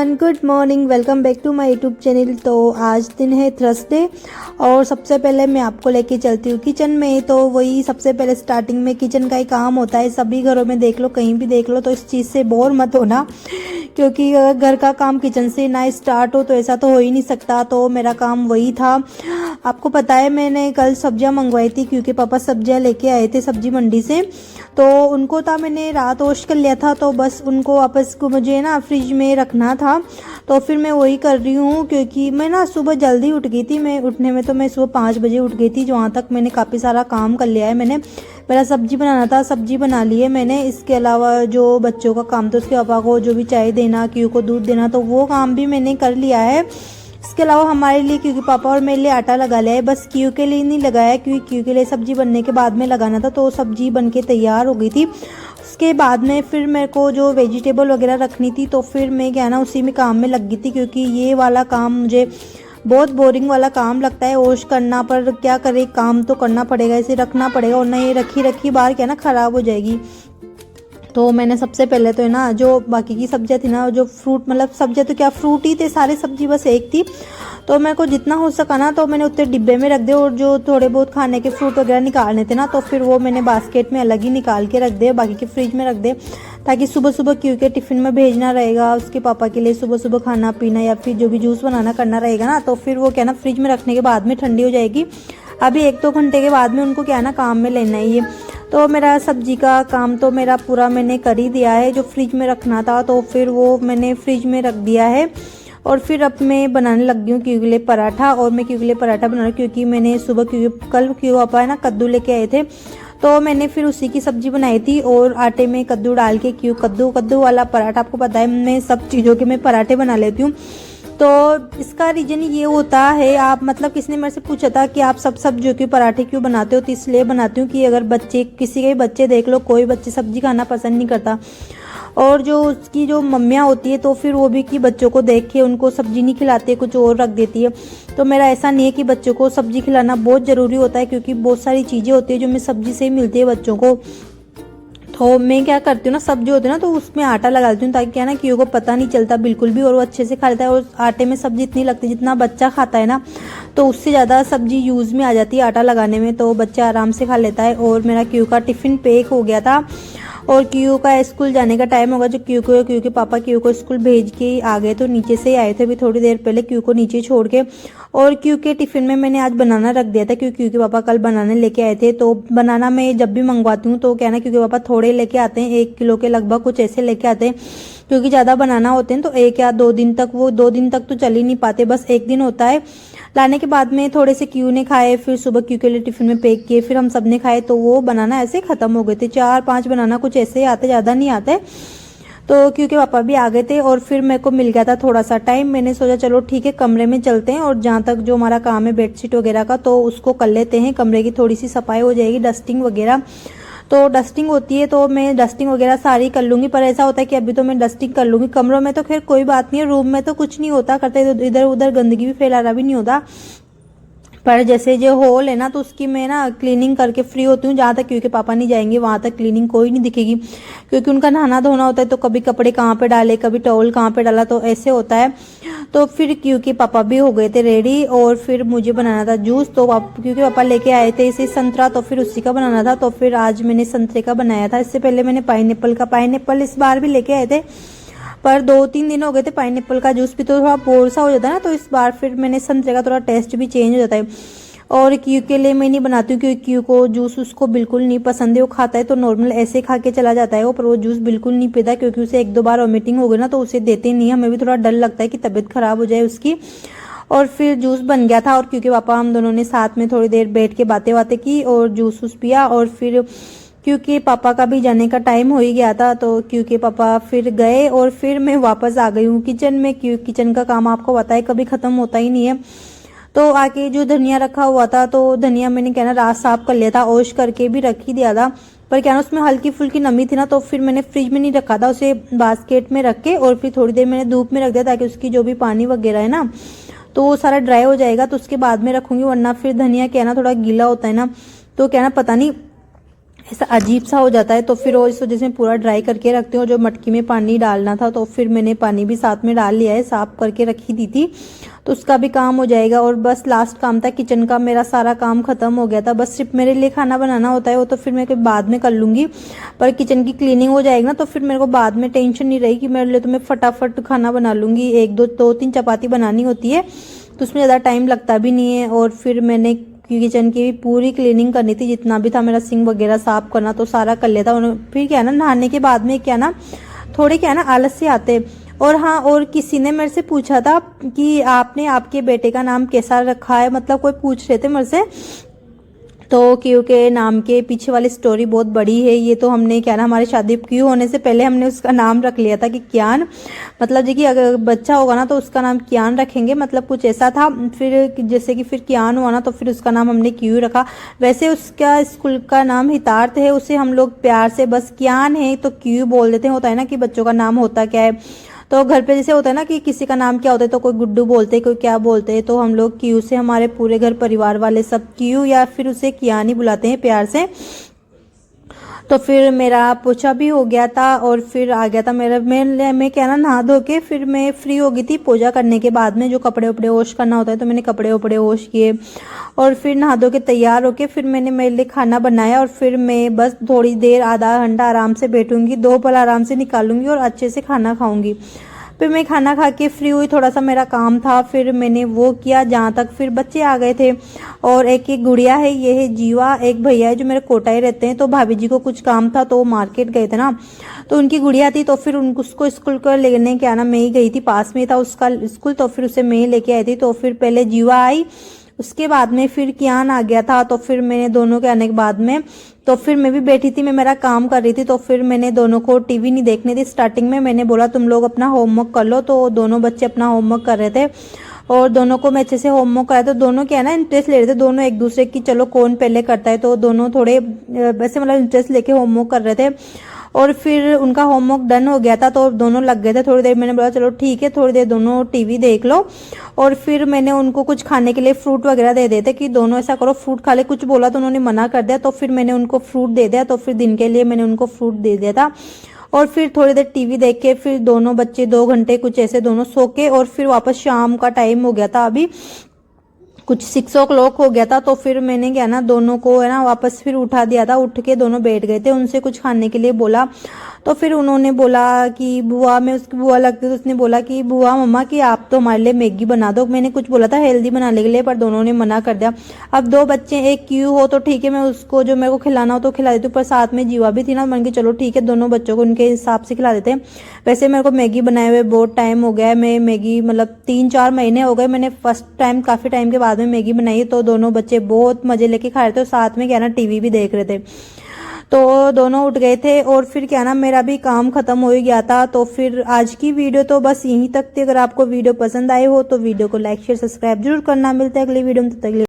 Everyone, good morning. Welcome back to my YouTube channel. तो आज दिन है थर्सडे और सबसे पहले मैं आपको लेके चलती हूँ किचन में। तो वही सबसे पहले स्टार्टिंग में किचन का ही काम होता है, सभी घरों में देख लो, कहीं भी देख लो। तो इस चीज़ से बोर मत होना, क्योंकि अगर घर का काम किचन से ना स्टार्ट हो तो ऐसा तो हो ही नहीं सकता। तो मेरा काम वही था। आपको पता है मैंने कल सब्जियां मंगवाई थी, क्योंकि पापा सब्जियां लेके आए थे सब्जी मंडी से। तो उनको था मैंने रात वॉश कर लिया था, तो बस उनको वापस को मुझे ना फ्रिज में रखना था। तो फिर मैं वही कर रही हूँ, क्योंकि मैं ना सुबह जल्दी उठ गई थी। मैं उठने में तो मैं सुबह 5 बजे उठ गई थी। जो वहाँ तक मैंने काफ़ी सारा काम कर लिया है। मैंने मेरा सब्जी बनाना था, सब्जी बना ली है मैंने। इसके अलावा जो बच्चों का काम था, उसके पापा को जो भी चाय देना, क्यू को दूध देना, तो वो काम भी मैंने कर लिया है। इसके अलावा हमारे लिए, क्योंकि पापा और मेरे लिए आटा लगा लिया है, बस क्यू के लिए नहीं लगाया, क्योंकि क्यू के लिए सब्जी बनने के बाद में लगाना था। तो सब्जी बन के तैयार हो गई थी। उसके बाद में फिर मेरे को जो वेजिटेबल वगैरह रखनी थी, तो फिर मैं क्या ना उसी में काम में लग गई थी, क्योंकि ये वाला काम मुझे बहुत बोरिंग वाला काम लगता है। वॉश करना, पर क्या करे, काम तो करना पड़ेगा, इसे रखना पड़ेगा, वरना ये रखी रखी बार क्या ना ख़राब हो जाएगी। तो मैंने सबसे पहले तो है ना, जो बाकी की सब्जियां थी ना, जो फ्रूट, मतलब सब्जियां तो क्या फ्रूट ही थे सारे, सब्जी बस एक थी। तो मेरे को जितना हो सका ना, तो मैंने उतने डिब्बे में रख दिए। और जो थोड़े बहुत खाने के फ्रूट वगैरह निकालने थे ना, तो फिर वो मैंने बास्केट में अलग ही निकाल के रख दे, बाकी के फ्रिज में रख दे, ताकि सुबह सुबह क्योंकि टिफ़िन में भेजना रहेगा उसके पापा के लिए, सुबह सुबह खाना पीना या फिर जो भी जूस बनाना करना रहेगा ना, तो फिर वो क्या ना फ्रिज में रखने के बाद में ठंडी हो जाएगी। अभी 1-2 घंटे के बाद में उनको क्या ना काम में लेना है ये। तो मेरा सब्जी का काम तो मेरा पूरा मैंने कर ही दिया है। जो फ्रिज में रखना था तो फिर वो मैंने फ्रिज में रख दिया है। और फिर अब मैं बनाने लग गई हूँ क्यों के लिए पराठा। और मैं क्यों के लिए पराठा बना रही हूँ, क्योंकि मैंने सुबह कल क्यों पापा है ना कद्दू लेके आए थे, तो मैंने फिर उसी की सब्जी बनाई थी। और आटे में कद्दू डाल के क्यों कद्दू वाला पराठा, आपको पता है मैं सब चीज़ों के मैं पराठे बना लेती हूँ। तो इसका रीज़न ये होता है, आप मतलब किसी ने मेरे से पूछा था कि आप सब सब्जियों के पराठे क्यों बनाते हो, तो इसलिए बनाती हूँ कि अगर बच्चे, किसी के बच्चे देख लो, कोई बच्चे सब्जी खाना पसंद नहीं करता, और जो उसकी जो मम्मियाँ होती है तो फिर वो भी कि बच्चों को देख के उनको सब्जी नहीं खिलाती है, कुछ और रख देती है। तो मेरा ऐसा नहीं है कि बच्चों को सब्जी खिलाना बहुत ज़रूरी होता है, क्योंकि बहुत सारी चीज़ें होती है जो मैं सब्जी से ही मिलती है बच्चों को। तो मैं क्या करती हूँ ना, सब्जी होती है ना, तो उसमें आटा लगा देती हूँ, ताकि क्या ना क्यों को पता नहीं चलता बिल्कुल भी, और वो अच्छे से खा लेता है। और आटे में सब्जी इतनी लगती है जितना बच्चा खाता है ना, तो उससे ज़्यादा सब्जी यूज़ में आ जाती है आटा लगाने में, तो बच्चा आराम से खा लेता है। और मेरा क्यू का टिफ़िन पैक हो गया था, और क्यू का स्कूल जाने का टाइम होगा। जो क्यू के पापा क्यू को स्कूल भेज के आ गए, तो नीचे से आए थे अभी थोड़ी देर पहले क्यू को नीचे छोड़ के। और क्यू के टिफ़िन में मैंने आज बनाना रख दिया था, क्योंकि क्यू के पापा कल बनाने लेके आए थे। तो बनाना मैं जब भी मंगवाती हूँ तो क्या ना, क्योंकि पापा थोड़े लेके आते हैं, 1 किलो के लगभग कुछ ऐसे लेके आते हैं, क्योंकि ज़्यादा बनाना होते हैं तो 1 या 2 दिन तक, वो 2 दिन तक तो चल ही नहीं पाते, बस 1 दिन होता है। लाने के बाद में थोड़े से क्यू ने खाए, फिर सुबह क्यू के लिए टिफ़िन में पैक किए, फिर हम सब ने खाए, तो वो बनाना ऐसे ख़त्म हो गए थे। 4-5 बनाना कुछ ऐसे ही आते, ज़्यादा नहीं आते। तो क्योंकि पापा भी आ गए थे और फिर मेरे को मिल गया था थोड़ा सा टाइम, मैंने सोचा चलो ठीक है कमरे में चलते हैं, और जहाँ तक जो हमारा काम है बेडशीट वगैरह का, तो उसको कर लेते हैं। कमरे की थोड़ी सी सफाई हो जाएगी, डस्टिंग वगैरह। तो डस्टिंग होती है तो मैं डस्टिंग वगैरह सारी कर लूँगी, पर ऐसा होता है कि अभी तो मैं डस्टिंग कर लूँगी। कमरों में तो खैर कोई बात नहीं है, रूम में तो कुछ नहीं होता करते, तो इधर उधर गंदगी भी फैलाना भी नहीं होता। पर जैसे जो हॉल है ना, तो उसकी मैं ना क्लीनिंग करके फ्री होती हूँ। जहाँ तक क्योंकि पापा नहीं जाएंगे वहाँ तक क्लीनिंग कोई नहीं दिखेगी, क्योंकि उनका नहाना धोना होता है, तो कभी कपड़े कहाँ पे डाले, कभी टॉवल कहाँ पे डाला, तो ऐसे होता है। तो फिर क्योंकि पापा भी हो गए थे रेडी, और फिर मुझे बनाना था जूस। तो क्योंकि पापा लेके आए थे इसे संतरा, तो फिर उसी का बनाना था। तो फिर आज मैंने संतरे का बनाया था। इससे पहले मैंने पाइनएप्पल इस बार भी लेके आए थे, पर 2-3 दिन हो गए थे। पाइनएप्पल का जूस भी तो थोड़ा बोर सा हो जाता है ना, तो इस बार फिर मैंने संतरे का, थोड़ा टेस्ट भी चेंज हो जाता है। और क्यू के लिए मैं नहीं बनाती हूँ, क्योंकि क्यू को जूस उसको बिल्कुल नहीं पसंद है। वो खाता है तो नॉर्मल ऐसे खा के चला जाता है वो, पर वो जूस बिल्कुल नहीं पीता, क्योंकि उसे 1-2 बार वॉमिटिंग हो गई ना, तो उसे देते नहीं। हमें भी थोड़ा डर लगता है कि तबीयत खराब हो जाए उसकी। और फिर जूस बन गया था, और क्योंकि पापा हम दोनों ने साथ में थोड़ी देर बैठ के बातें की और जूस पिया। और फिर क्योंकि पापा का भी जाने का टाइम हो ही गया था, तो क्योंकि पापा फिर गए, और फिर मैं वापस आ गई हूँ किचन में। किचन का काम आपको पता है कभी ख़त्म होता ही नहीं है। तो आके जो धनिया रखा हुआ था, तो धनिया मैंने क्या ना रात साफ कर लिया था, वॉश करके भी रख ही दिया था, पर क्या ना उसमें हल्की फुल्की नमी थी ना, तो फिर मैंने फ्रिज में नहीं रखा था, उसे बास्केट में रख के और फिर थोड़ी देर मैंने धूप में रख दिया, ताकि उसकी जो भी पानी वगैरह है ना, तो वो सारा ड्राई हो जाएगा, तो उसके बाद में रखूंगी। वरना फिर धनिया क्या ना थोड़ा गीला होता है ना, तो क्या ना पता नहीं ऐसा अजीब सा हो जाता है। तो फिर वो इस वजह से मैं पूरा ड्राई करके रखती हूँ। जो मटकी में पानी डालना था तो फिर मैंने पानी भी साथ में डाल लिया है, साफ करके रखी दी थी, तो उसका भी काम हो जाएगा। और बस लास्ट काम था किचन का, मेरा सारा काम खत्म हो गया था। बस सिर्फ मेरे लिए खाना बनाना होता है, वो तो फिर मैं बाद में कर लूँगी, पर किचन की क्लीनिंग हो जाएगी ना तो फिर मेरे को बाद में टेंशन नहीं रहेगी। मेरे लिए तो मैं फटाफट खाना बना लूँगी। एक दो तीन चपाती बनानी होती है तो उसमें ज़्यादा टाइम लगता भी नहीं है। और फिर मैंने किचन की भी पूरी क्लीनिंग करनी थी, जितना भी था मेरा सिंक वगैरह साफ करना तो सारा कर लिया था। और फिर क्या ना, नहाने के बाद में क्या ना थोड़े क्या ना आलस से आते। और हाँ, और किसी ने मेरे से पूछा था कि आपने आपके बेटे का नाम कैसा रखा है, मतलब कोई पूछ रहे थे मेरे से, तो क्यू के नाम के पीछे वाली स्टोरी बहुत बड़ी है। ये तो हमने क्या ना, हमारी शादी क्यू होने से पहले हमने उसका नाम रख लिया था कि क्यान, मतलब जी कि अगर बच्चा होगा ना तो उसका नाम क्यान रखेंगे, मतलब कुछ ऐसा था। फिर जैसे कि फिर क्यान हुआ ना तो फिर उसका नाम हमने क्यू रखा। वैसे उसका स्कूल का नाम हितार्थ है, उसे हम लोग प्यार से बस क्यान है तो क्यू बोल देते हैं। होता है ना कि बच्चों का नाम होता क्या है, तो घर पे जैसे होता है ना कि किसी का नाम क्या होता है तो कोई गुड्डू बोलते हैं, कोई क्या बोलते हैं, तो हम लोग क्यू से, हमारे पूरे घर परिवार वाले सब क्यू या फिर उसे कियानी बुलाते हैं प्यार से। तो फिर मेरा पोछा भी हो गया था और फिर आ गया था मेरा, मैं क्या ना नहा धो के फिर मैं फ्री हो गई थी। पूजा करने के बाद में जो कपड़े उपड़े वॉश करना होता है तो मैंने कपड़े उपड़े वॉश किए और फिर नहा धो के तैयार होके फिर मैंने मेरे लिए खाना बनाया। और फिर मैं बस थोड़ी देर आधा घंटा आराम से बैठूंगी, 2 पल आराम से निकालूंगी और अच्छे से खाना खाऊंगी। फिर मैं खाना खा के फ्री हुई, थोड़ा सा मेरा काम था फिर मैंने वो किया, जहाँ तक फिर बच्चे आ गए थे। और एक गुड़िया है, ये है जीवा, एक भैया है जो मेरे कोटाई रहते हैं, तो भाभी जी को कुछ काम था तो वो मार्केट गए थे ना, तो उनकी गुड़िया थी तो फिर उसको स्कूल को लेने क्या ना मैं ही गई थी, पास में था उसका स्कूल, तो फिर उसे मैं ही लेके आई थी। तो फिर पहले जीवा आई, उसके बाद में फिर कियान आ गया था। तो फिर मैंने दोनों के आने के बाद में तो फिर मैं भी बैठी थी, मैं मेरा काम कर रही थी, तो फिर मैंने दोनों को टीवी नहीं देखनी थी। स्टार्टिंग में मैंने बोला तुम लोग अपना होमवर्क कर लो, तो दोनों बच्चे अपना होमवर्क कर रहे थे और दोनों को मैं अच्छे से होमवर्क कराया। तो दोनों क्या है ना इंटरेस्ट ले रहे थे, दोनों एक दूसरे की चलो कौन पहले करता है, तो दोनों थोड़े वैसे मतलब इंटरेस्ट लेके होमवर्क कर रहे थे। और फिर उनका होमवर्क डन हो गया था तो दोनों लग गए थे थोड़ी देर। मैंने बोला चलो ठीक है, थोड़ी देर दोनों टीवी देख लो। और फिर मैंने उनको कुछ खाने के लिए फ्रूट वगैरह दे देते कि दोनों ऐसा करो फ्रूट खा ले, कुछ बोला तो उन्होंने मना कर दिया, तो फिर मैंने उनको फ्रूट दे दिया। तो फिर दिन के लिए मैंने उनको फ्रूट दे दिया था। और फिर थोड़ी देर टीवी देख के फिर दोनों बच्चे 2 घंटे कुछ ऐसे दोनों सो के, और फिर वापस शाम का टाइम हो गया था, अभी कुछ 6 o'clock हो गया था। तो फिर मैंने क्या ना दोनों को है ना वापस फिर उठा दिया था, उठ के दोनों बैठ गए थे, उनसे कुछ खाने के लिए बोला। तो फिर उन्होंने बोला कि बुआ, मैं उसकी बुआ लगती तो उसने बोला कि बुआ मम्मा कि आप तो हमारे लिए मैगी बना दो। मैंने कुछ बोला था हेल्दी बनाने के लिए, पर दोनों ने मना कर दिया। अब 2 बच्चे एक क्यू हो तो ठीक है, मैं उसको जो मेरे को खिलाना हो तो खिला देती हूँ, पर साथ में जीवा भी थी ना, मन के चलो ठीक है दोनों बच्चों को उनके हिसाब से खिला देते हैं। वैसे मेरे को मैगी बनाए हुए बहुत टाइम हो गया है, मैं मैगी मतलब 3-4 महीने हो गए, मैंने फर्स्ट टाइम काफ़ी टाइम के बाद में मैगी बनाई। तो दोनों बच्चे बहुत मजे लेके खा रहे थे और साथ में क्या ना टीवी भी देख रहे थे। तो दोनों उठ गए थे और फिर क्या ना मेरा भी काम खत्म हो ही गया था। तो फिर आज की वीडियो तो बस यहीं तक थी। अगर आपको वीडियो पसंद आई हो तो वीडियो को लाइक शेयर सब्सक्राइब जरूर करना। मिलते हैं अगली वीडियो में, तब तक